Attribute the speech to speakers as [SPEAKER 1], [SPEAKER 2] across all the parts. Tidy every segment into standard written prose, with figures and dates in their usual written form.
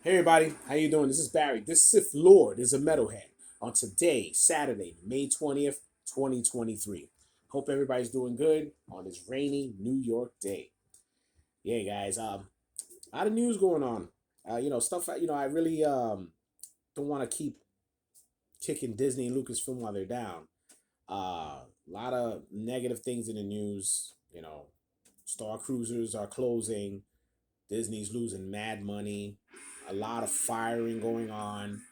[SPEAKER 1] Hey everybody, how you doing? This is Barry. This Sith Lord is a metalhead on today, Saturday, May 20th, 2023. Hope everybody's doing good on this rainy New York day. Yeah, guys, a lot of news going on. Stuff I really don't want to keep kicking Disney and Lucasfilm while they're down. A lot of negative things in the news. Star Cruisers are closing. Disney's losing mad money. A lot of firing going on.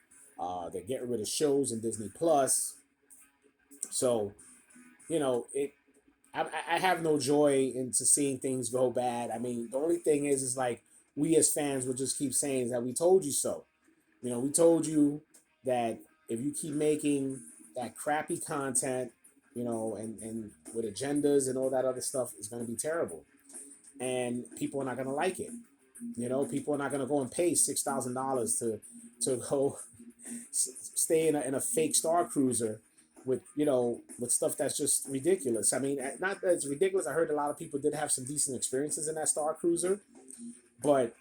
[SPEAKER 1] They're getting rid of shows in Disney Plus. So it. I have no joy into seeing things go bad. I mean, the only thing is like we as fans will just keep saying that we told you so. We told you that if you keep making that crappy content, and with agendas and all that other stuff, it's going to be terrible, and people are not going to like it. People are not going to go and pay $6,000 to go stay in a fake Star Cruiser with stuff that's just ridiculous. I mean, not that it's ridiculous. I heard a lot of people did have some decent experiences in that Star Cruiser, but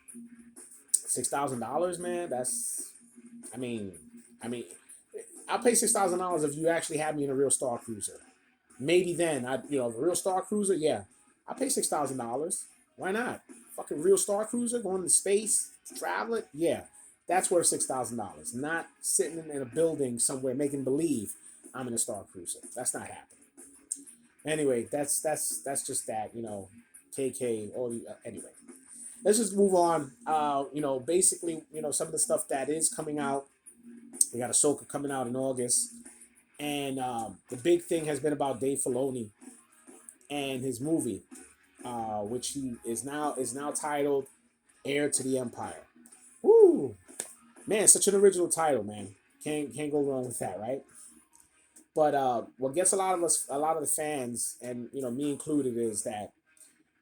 [SPEAKER 1] $6,000, man, that's. I mean, I mean, I'll pay $6,000 if you actually have me in a real Star Cruiser. Maybe then a real Star Cruiser, yeah, I'll pay $6,000. Why not? Fucking real Star Cruiser going to space, traveling, yeah, that's worth $6,000. Not sitting in a building somewhere making believe I'm in a Star Cruiser. That's not happening. Anyway, that's just that. KK. All the anyway. Let's just move on. Basically, some of the stuff that is coming out. We got Ahsoka coming out in August, and the big thing has been about Dave Filoni and his movie, which he is now titled "Heir to the Empire." Woo, man, such an original title, man. Can't go wrong with that, right? But what gets a lot of the fans, and me included, is that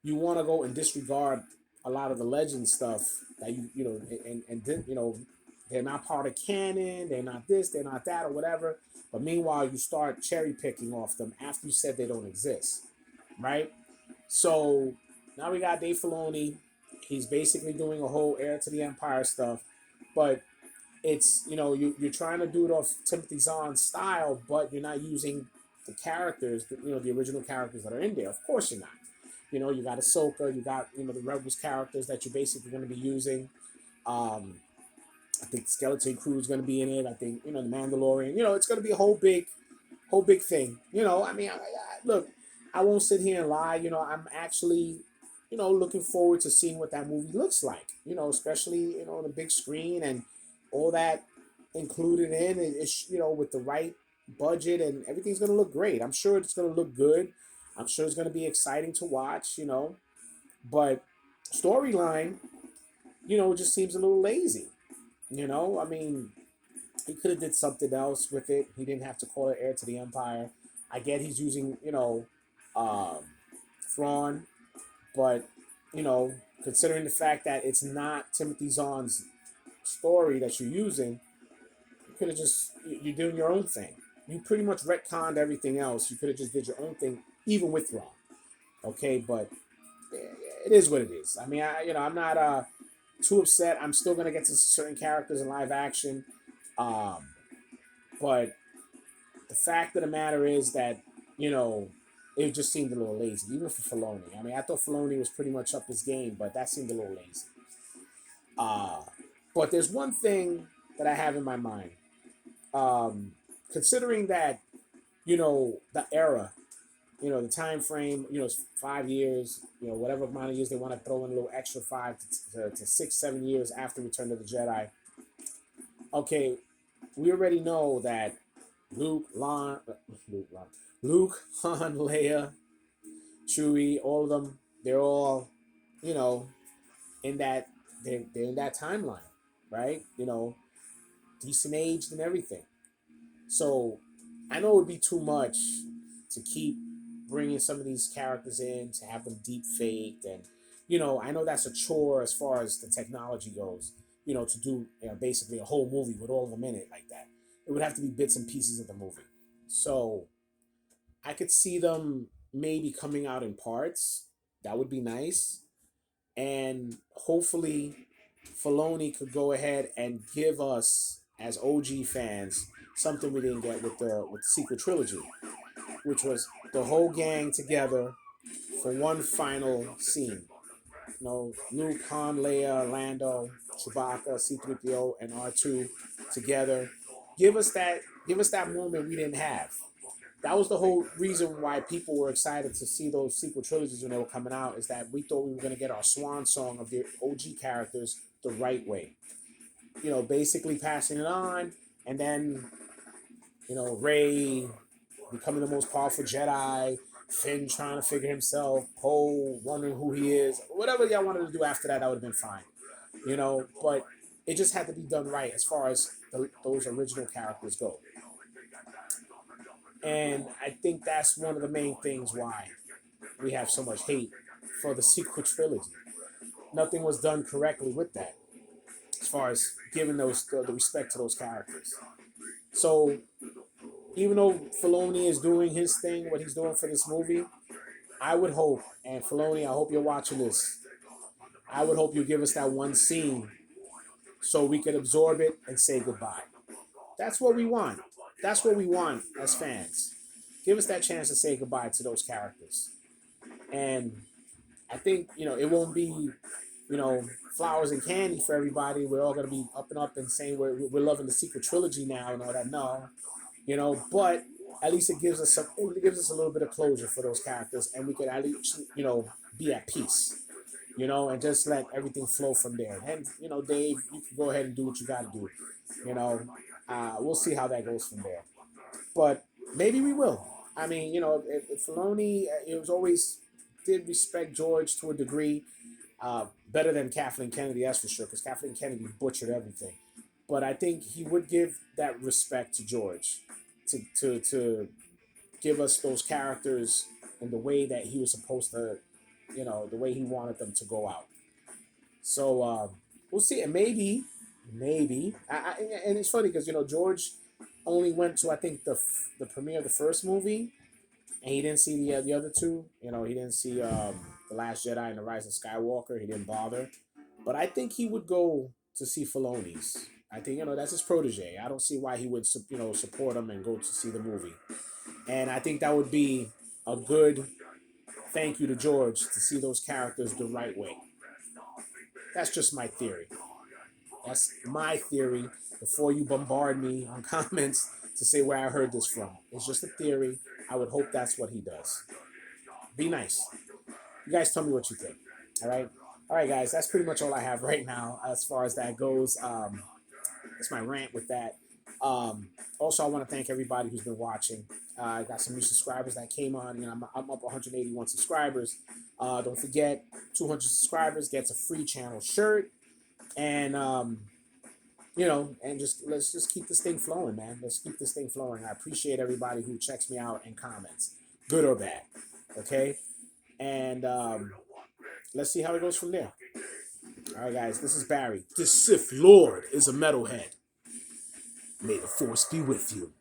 [SPEAKER 1] you want to go and disregard a lot of the legend stuff that and they're not part of canon, they're not this, they're not that, or whatever. But meanwhile, you start cherry picking off them after you said they don't exist, right? So now we got Dave Filoni. He's basically doing a whole heir to the empire stuff, but it's you're trying to do it off Timothy Zahn's style, but you're not using the characters, the original characters that are in there. Of course, you're not. You got Ahsoka, you got the Rebels characters that you're basically going to be using. Um, I think Skeleton Crew is going to be in it. I think the Mandalorian. It's going to be a whole big thing. I mean, look, I won't sit here and lie. I'm actually looking forward to seeing what that movie looks like. Especially on the big screen and all that included in it. It's with the right budget and everything's going to look great. I'm sure it's going to look good. I'm sure it's going to be exciting to watch. But storyline, it just seems a little lazy. I mean, he could have did something else with it. He didn't have to call it Heir to the Empire. I get he's using, um, Thrawn, but considering the fact that it's not Timothy Zahn's story that you're using, you could have just you're doing your own thing. You pretty much retconned everything else. You could have just did your own thing, even with Thrawn. Okay, but it is what it is. I mean, I'm not too upset. I'm still gonna get to certain characters in live action, um, but the fact of the matter is that you know it just seemed a little lazy, even for Filoni. I mean, I thought Filoni was pretty much up his game, but that seemed a little lazy. Uh, but there's one thing that I have in my mind. Um, Considering that the era, the time frame, it's 5 years, whatever amount of years they want to throw in a little extra five to 6, 7 years after Return of the Jedi. Okay, we already know that Luke, Lon, Luke, Lon, Luke, Han, Leia, Chewie, all of them, they're all, you know, in that they're in that timeline, right? Decent aged and everything. So I know it would be too much to keep bringing some of these characters in to have them deep faked, and I know that's a chore as far as the technology goes. To do basically a whole movie with all of them in it like that. It would have to be bits and pieces of the movie. So I could see them maybe coming out in parts. That would be nice, and hopefully. Filoni could go ahead and give us, as OG fans, something we didn't get with the sequel trilogy, which was the whole gang together for one final scene. You know, Luke, Han, Leia, Lando, Chewbacca, C-3PO, and R2 together. Give us that. Give us that moment we didn't have. That was the whole reason why people were excited to see those sequel trilogies when they were coming out. Is that we thought we were going to get our swan song of the OG characters the right way. You know, basically passing it on, and then Rey becoming the most powerful Jedi, Finn trying to figure himself, Poe wondering who he is, whatever y'all wanted to do after that, that would have been fine. But it just had to be done right as far as those original characters go. And I think that's one of the main things why we have so much hate for the sequel trilogy. Nothing was done correctly with that, as far as giving the respect to those characters. So even though Filoni is doing his thing, what he's doing for this movie, I would hope, and Filoni, I hope you're watching this. I would hope you give us that one scene so we can absorb it and say goodbye. That's what we want. That's what we want as fans. Give us that chance to say goodbye to those characters. And I think, it won't be, flowers and candy for everybody. We're all going to be up and up and saying we're loving the sequel trilogy now and all that. No, but at least it gives us a little bit of closure for those characters, and we could at least, be at peace, and just let everything flow from there. And, Dave, you can go ahead and do what you got to do. We'll see how that goes from there. But maybe we will. I mean, if Filoni, it was always did respect George to a degree, better than Kathleen Kennedy, that's for sure, because Kathleen Kennedy butchered everything. But I think he would give that respect to George, to give us those characters in the way that he was supposed to, the way he wanted them to go out. So we'll see. And maybe, and it's funny because George only went to, I think, the premiere of the first movie, and he didn't see the other two. He didn't see the Last Jedi and the Rise of Skywalker. He didn't bother. But I think he would go to see Filoni's. I think that's his protege. I don't see why he would support him and go to see the movie. And I think that would be a good thank you to George to see those characters the right way. That's just my theory. That's my theory. Before you bombard me on comments to say where I heard this from, it's just a theory. I would hope that's what he does. Be nice. You guys tell me what you think. All right, guys. That's pretty much all I have right now as far as that goes. That's my rant with that. Also, I want to thank everybody who's been watching. I got some new subscribers that came on. I'm up 181 subscribers. Don't forget, 200 subscribers gets a free channel shirt. And and let's just keep this thing flowing, man. Let's keep this thing flowing. I appreciate everybody who checks me out and comments, good or bad. Okay, and let's see how it goes from there. All right, guys. This is Barry. This Sith Lord is a metalhead. May the Force be with you.